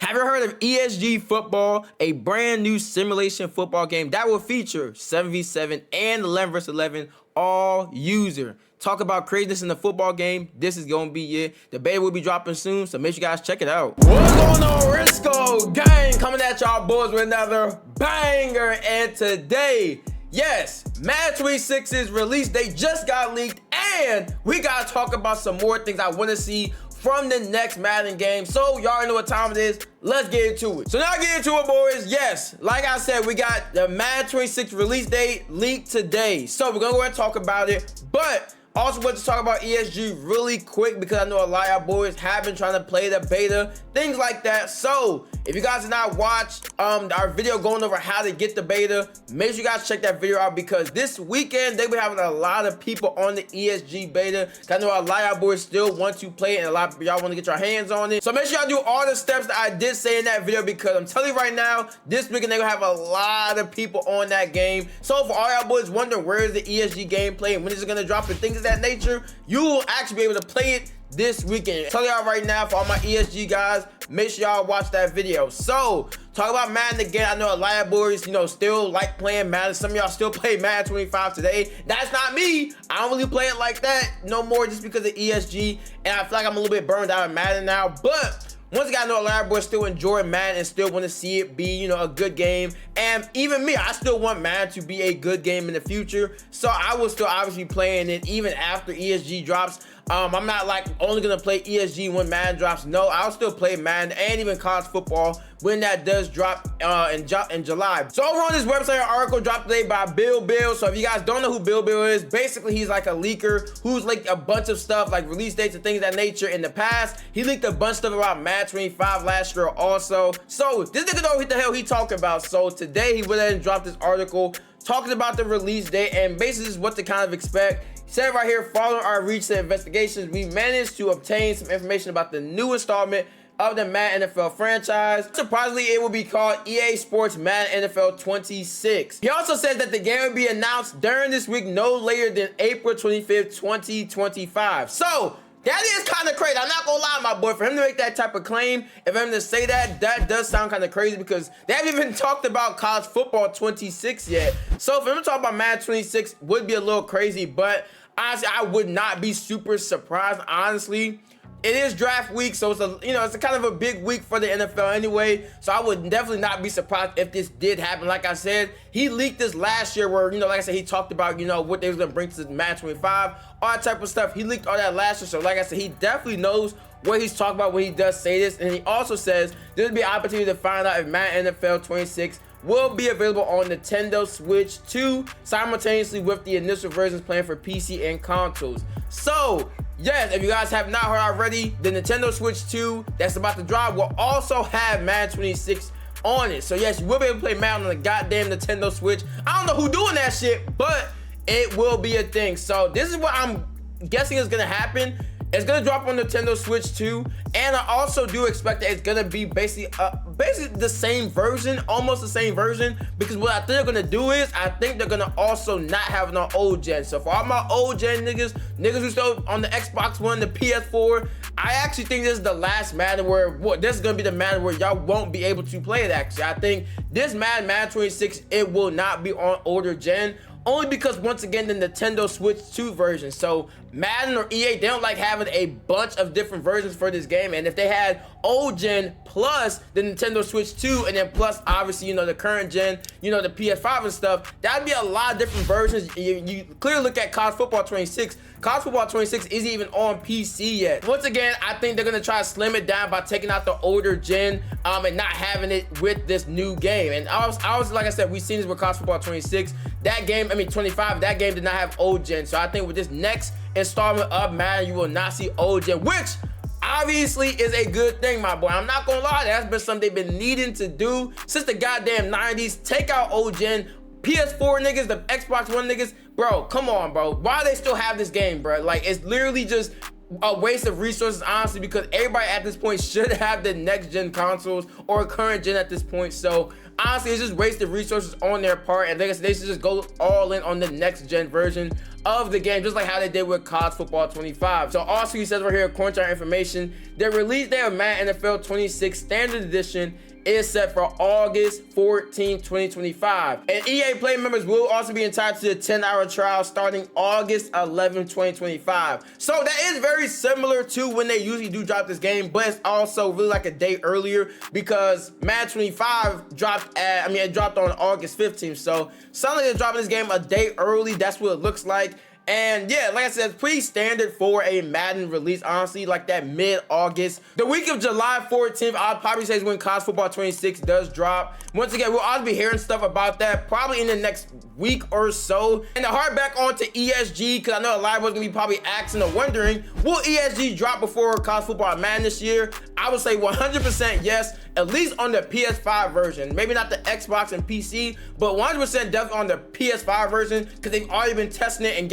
Have you heard of ESG Football, a brand new simulation football game that will feature 7v7 and 11 vs 11 all user? Talk about craziness in the football game. This is going to be it. The beta will be dropping soon, so make sure you guys check it out. What's going on, Jurrisco gang? Coming at y'all boys with another banger. And today, yes, Madden 26's release date just got leaked, and we got to talk about some more things I want to see from the next Madden game. So y'all know what time it is. Let's get into it. So now get into it, boys. Yes, like I said, we got the Madden 26 release date leaked today. So we're gonna go ahead and talk about it, but also want to talk about ESG really quick because I know a lot of y'all boys have been trying to play the beta, things like that. So if you guys did not watch our video going over how to get the beta, make sure you guys check that video out because this weekend they will be having a lot of people on the ESG beta. I know a lot of y'all boys still want to play it and a lot of y'all want to get your hands on it. So make sure y'all do all the steps that I did say in that video because I'm telling you right now, this weekend they will have a lot of people on that game. So for all y'all boys wondering where is the ESG gameplay and when is it going to drop and things of that nature, you will actually be able to play it this weekend. Tell y'all right now, for all my ESG guys, make sure y'all watch that video. So talk about Madden again. I know a lot of boys, still like playing Madden. Some of y'all still play Madden 25 today. That's not me. I don't really play it like that no more just because of ESG, and I feel like I'm a little bit burned out of Madden now. But once again, I know a lot of boys still enjoy Madden and still want to see it be, a good game. And even me, I still want Madden to be a good game in the future. So I will still obviously be playing it even after ESG drops. I'm not like only gonna play ESG when Madden drops. No, I'll still play Madden and even college football when that does drop in July. So over on this website, an article dropped today by Bill. So if you guys don't know who Bill is, basically he's like a leaker who's leaked a bunch of stuff like release dates and things of that nature in the past. He leaked a bunch of stuff about Madden 25 last year also. So this nigga know what the hell he talking about. So today he went ahead and dropped this article talking about the release date and basically this is what to kind of expect. He said right here, following our recent investigations, we managed to obtain some information about the new installment of the Madden NFL franchise. Surprisingly, it will be called EA Sports Madden NFL 26. He also said that the game will be announced during this week no later than April 25th, 2025. So that is kind of crazy. I'm not gonna lie, my boy. For him to make that type of claim, and for him to say that, that does sound kind of crazy because they haven't even talked about college football 26 yet. So for him to talk about Madden 26 would be a little crazy, but honestly, I would not be super surprised, honestly. It is draft week, so it's it's a kind of a big week for the NFL anyway. So I would definitely not be surprised if this did happen. Like I said, he leaked this last year where, like I said, he talked about, what they was gonna bring to Madden 25, all that type of stuff. He leaked all that last year. So like I said, he definitely knows what he's talking about when he does say this. And he also says there'll be an opportunity to find out if Madden NFL 26 will be available on Nintendo Switch 2 simultaneously with the initial versions planned for PC and consoles. So yes, if you guys have not heard already, the Nintendo Switch 2 that's about to drop will also have Madden 26 on it. So yes, you will be able to play Madden on the goddamn Nintendo Switch. I don't know who doing that shit, but it will be a thing. So this is what I'm guessing is gonna happen. It's gonna drop on Nintendo Switch 2, and I also do expect that it's gonna be basically the same version, almost the same version, because what I think they're gonna do is, I think they're gonna also not have it on old gen. So for all my old gen niggas who still on the Xbox One, the PS4, I actually think this is the last Madden where, this is gonna be the Madden where y'all won't be able to play it actually. I think this Madden 26, it will not be on older gen. Only because, once again, the Nintendo Switch 2 version. So Madden or EA, they don't like having a bunch of different versions for this game. And if they had old gen plus the Nintendo Switch 2 and then plus, obviously, the current gen, the PS5 and stuff, that'd be a lot of different versions. You clearly look at college football 26. College football 26 isn't even on PC yet. Once again, I think they're gonna try to slim it down by taking out the older gen and not having it with this new game. And I was like I said, we've seen this with college football 26. That game, 25, that game did not have old gen. So I think with this next installment of Madden, you will not see old gen, which obviously is a good thing, my boy. I'm not gonna lie, that's been something they've been needing to do since the goddamn 90s. Take out old gen. PS4 niggas, the Xbox One niggas, bro, come on, bro. Why do they still have this game, bro? Like, it's literally just a waste of resources, honestly, because everybody at this point should have the next gen consoles or current gen at this point. So honestly, it's just wasted resources on their part, and they should just go all in on the next gen version of the game, just like how they did with College Football 25. So also he says right here, according to our information, the release date of Madden NFL 26 Standard Edition is set for August 14, 2025. And EA Play members will also be entitled to a 10-hour trial starting August 11, 2025. So that is very similar to when they usually do drop this game, but it's also really like a day earlier because Madden 25 dropped it dropped on August 15th. So something they're dropping this game a day early. That's what it looks like. And yeah, like I said, it's pretty standard for a Madden release, honestly, like that mid-August. The week of July 14th, I'll probably say is when College Football 26 does drop. Once again, we'll also be hearing stuff about that probably in the next week or so. And to harp back on to ESG, because I know a lot of us gonna be probably asking or wondering, will ESG drop before College Football Madden this year? I would say 100% yes, at least on the PS5 version. Maybe not the Xbox and PC, but 100% definitely on the PS5 version, because they've already been testing it and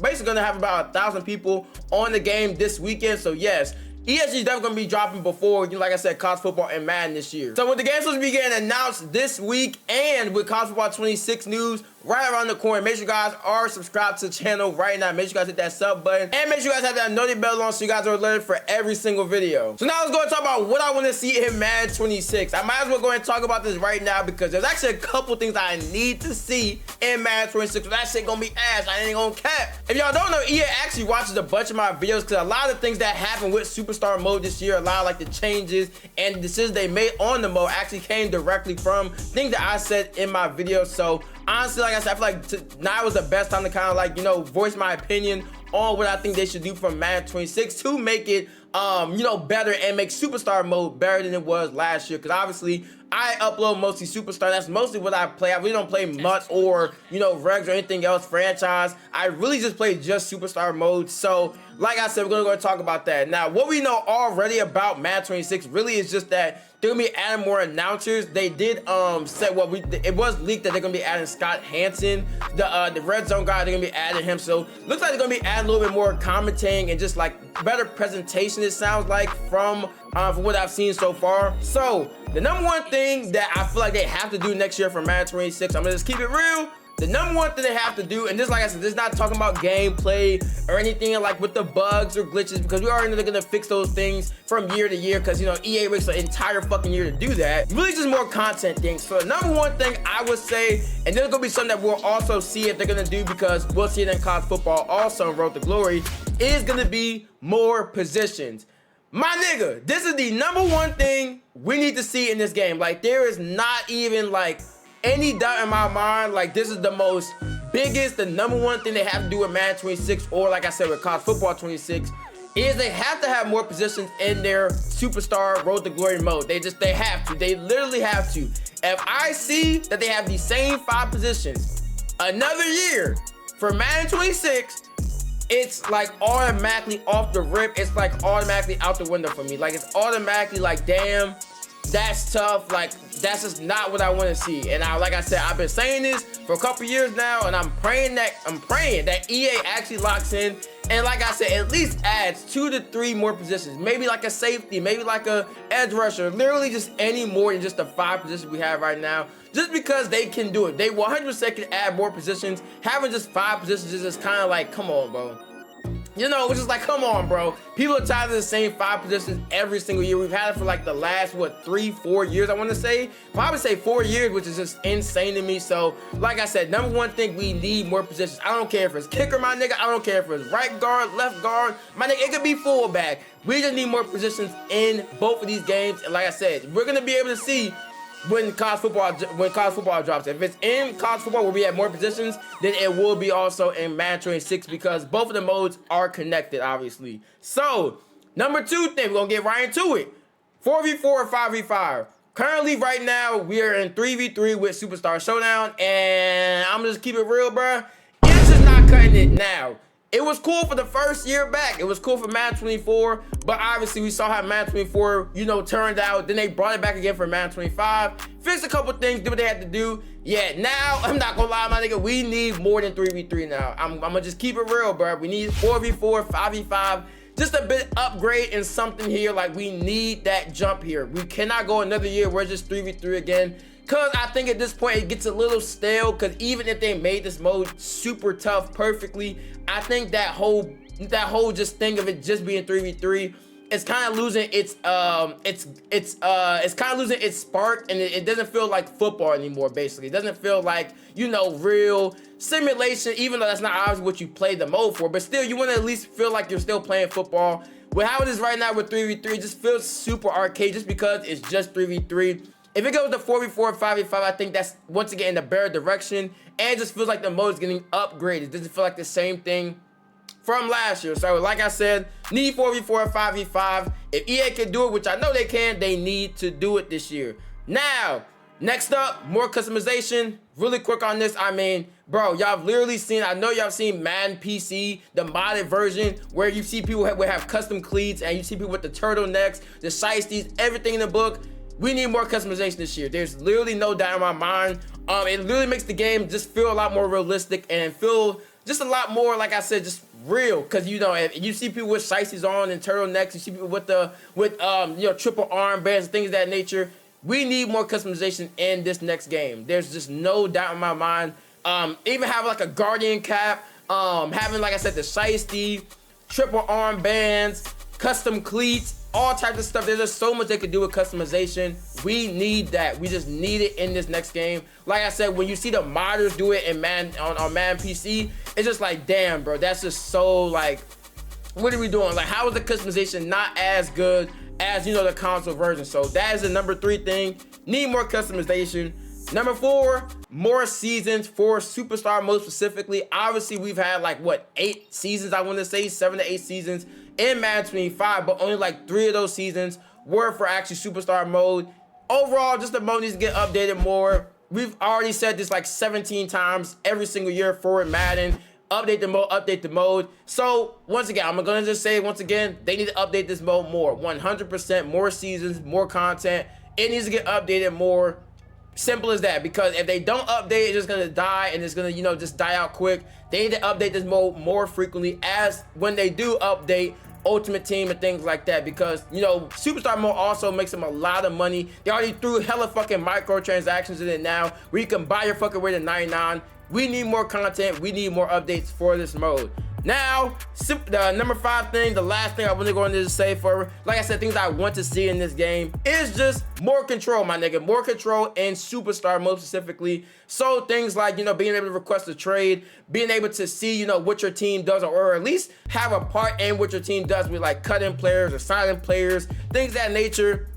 basically gonna have about 1,000 people on the game this weekend. So yes, ESG is definitely gonna be dropping before, like I said, College Football and Madden this year. So with the games supposed to be getting announced this week and with College Football 26 news right around the corner, make sure you guys are subscribed to the channel right now. Make sure you guys hit that sub button and make sure you guys have that notification bell on so you guys are alerted for every single video. So now let's go and talk about what I want to see in Madden 26. I might as well go and talk about this right now because there's actually a couple things I need to see in Madden 26. So that shit gonna be ass. I ain't gonna cap. If y'all don't know, EA actually watches a bunch of my videos because a lot of the things that happened with Superstar Mode this year, a lot of like the changes and the decisions they made on the mode actually came directly from things that I said in my videos. So honestly, like I said, I feel like now was the best time to kind of like, you know, voice my opinion on what I think they should do from Madden 26 to make it, you know, better and make Superstar Mode better than it was last year. Because obviously, I upload mostly Superstar. That's mostly what I play. I really don't play MUT or, you know, Regs or anything else franchise. I really just play just Superstar Mode. So, like I said, we're going to go and talk about that. Now, what we know already about Madden 26 really is just that they're gonna be adding more announcers. They did say it was leaked that they're gonna be adding Scott Hansen, the red zone guy. They're gonna be adding him. So looks like they're gonna be adding a little bit more commentating and just like better presentation. It sounds like from what I've seen so far. So the number one thing that I feel like they have to do next year for Madden 26, I'm gonna just keep it real. The number one thing they have to do, and this, like I said, this is not talking about gameplay or anything like with the bugs or glitches, because we already know they're gonna fix those things from year to year, because, you know, EA waits an entire fucking year to do that. Really just more content things. So the number one thing I would say, and this is gonna be something that we'll also see if they're gonna do, because we'll see it in college football also in Road to Glory, is gonna be more positions. My nigga, this is the number one thing we need to see in this game. Like, there is not even like any doubt in my mind, like this is the most biggest, the number one thing they have to do with Madden 26, or like I said with College Football 26, is they have to have more positions in their Superstar Road to Glory mode. They have to. They literally have to. If I see that they have the same 5 positions another year for Madden 26, it's like automatically off the rip. It's like automatically out the window for me. Like, it's automatically like, damn, that's tough. Like, that's just not what I want to see. And like I said, I've been saying this for a couple years now, and I'm praying that EA actually locks in, and like I said, at least adds 2 to 3 more positions. Maybe like a safety, maybe like a edge rusher, literally just any more than just the 5 positions we have right now. Just because they can do it. They 100% can add more positions. Having just 5 positions is just kind of like, come on, bro. You know, it's just like, come on, bro. People are tired of the same 5 positions every single year. We've had it for like the last, 3-4 years, I want to say. Probably say 4 years, which is just insane to me. So, like I said, number one thing, we need more positions. I don't care if it's kicker, my nigga. I don't care if it's right guard, left guard. My nigga, it could be fullback. We just need more positions in both of these games. And like I said, we're going to be able to see when college football drops. If it's in college football where we have more positions, then it will be also in Madden 26, because both of the modes are connected, obviously. So, number 2 thing, we're going to get right into it. 4v4 or 5v5. Currently, right now, we are in 3v3 with Superstar Showdown, and I'm just keep it real, bruh. It's just not cutting it now. It was cool for the first year back. It was cool for Madden 24, but obviously we saw how Madden 24, you know, turned out. Then they brought it back again for Madden 25. Fixed a couple things, did what they had to do. Yeah, now, I'm not gonna lie, my nigga, we need more than 3v3 now. I'm gonna just keep it real, bro. We need 4v4, 5v5. Just a bit upgrade and something here. Like, we need that jump here. We cannot go another year where it's just 3v3 again. Cause I think at this point it gets a little stale, cause even if they made this mode super tough perfectly, I think that whole just thing of it just being 3v3, it's kind of losing its kind of losing its spark, and it doesn't feel like football anymore. Basically, it doesn't feel like, you know, real simulation, even though that's not obviously what you play the mode for, but still you want to at least feel like you're still playing football. With how it is right now with 3v3, it just feels super arcade just because it's just 3v3. If it goes to 4v4 or 5v5, I think that's once again in the better direction, and it just feels like the mode is getting upgraded. It doesn't feel like the same thing from last year. So like I said, need 4v4 or 5v5. If EA can do it, which I know they can, they need to do it this year. Now, next up, more customization. Really quick on this, I mean, bro, y'all have literally seen, I know y'all have seen Madden PC, the modded version, where you see people would have custom cleats, and you see people with the turtlenecks, the shiesties, everything in the book. We need more customization this year. There's literally no doubt in my mind. It literally makes the game just feel a lot more realistic and feel just a lot more, like I said, just real. Cause you know, if you see people with shiesties on and turtlenecks, you see people with you know, triple armbands and things of that nature. We need more customization in this next game. There's just no doubt in my mind. Even having like a guardian cap, having, like I said, the shiesty, triple armbands, custom cleats, all types of stuff. There's just so much they could do with customization. We need that. We just need it in this next game. Like I said, when you see the modders do it in on Madden PC, it's just like, damn, bro, that's just so like, what are we doing? Like, how is the customization not as good as, you know, the console version? So that is the number 3 thing. Need more customization. Number 4, more seasons for Superstar mode specifically. Obviously, we've had like, what, 8 seasons, I want to say, 7 to 8 seasons in Madden 25, but only like 3 of those seasons were for actually Superstar mode. Overall, just the mode needs to get updated more. We've already said this like 17 times every single year for Madden. Update the mode, update the mode. So once again, I'm gonna just say once again, they need to update this mode more. 100% more seasons, more content. It needs to get updated more. Simple as that, because if they don't update, it's just gonna die, and it's gonna, you know, just die out quick. They need to update this mode more frequently, as when they do update Ultimate Team and things like that, because, you know, Superstar mode also makes them a lot of money. They already threw hella fucking microtransactions in it now, where you can buy your fucking way to 99. We need more content. We need more updates for this mode. Now, the number 5 thing, the last thing I want to go into to say for, like I said, things I want to see in this game is just more control, my nigga. More control in Superstar mode specifically. So things like, you know, being able to request a trade, being able to see, you know, what your team does, or at least have a part in what your team does with like cutting players or signing players, things of that nature.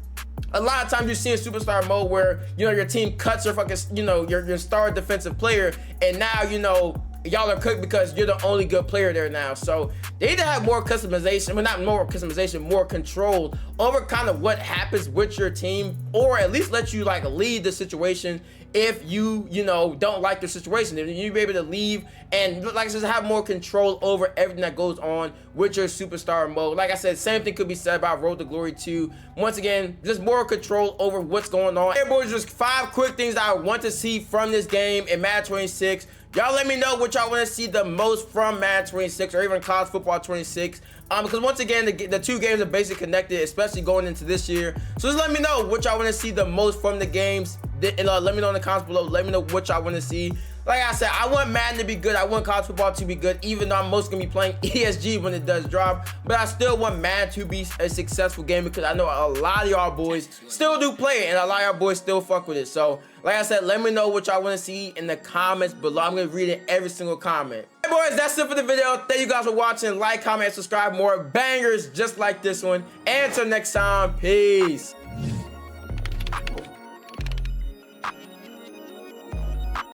A lot of times you see in Superstar mode where, you know, your team cuts your fucking, you know, your star defensive player, and now, you know, y'all are cooked because you're the only good player there now. So they need to have more customization, well, not more customization, more control over kind of what happens with your team, or at least let you like lead the situation if you know, don't like the situation. If you be able to leave and, like I said, have more control over everything that goes on with your Superstar mode. Like I said, same thing could be said about Road to Glory 2. Once again, just more control over what's going on. Hey boys, just 5 quick things that I want to see from this game in Madden 26. Y'all let me know what y'all want to see the most from Madden 26 or even College Football 26. Because once again, the 2 games are basically connected, especially going into this year. So just let me know what y'all want to see the most from the games. And let me know in the comments below. Let me know what y'all want to see. Like I said, I want Madden to be good. I want College Football to be good, even though I'm mostly going to be playing ESG when it does drop. But I still want Madden to be a successful game, because I know a lot of y'all boys still do play it, and a lot of y'all boys still fuck with it. So, like I said, let me know what y'all want to see in the comments below. I'm going to read it every single comment. Hey boys, that's it for the video. Thank you guys for watching. Like, comment, and subscribe. More bangers just like this one. And until next time, peace.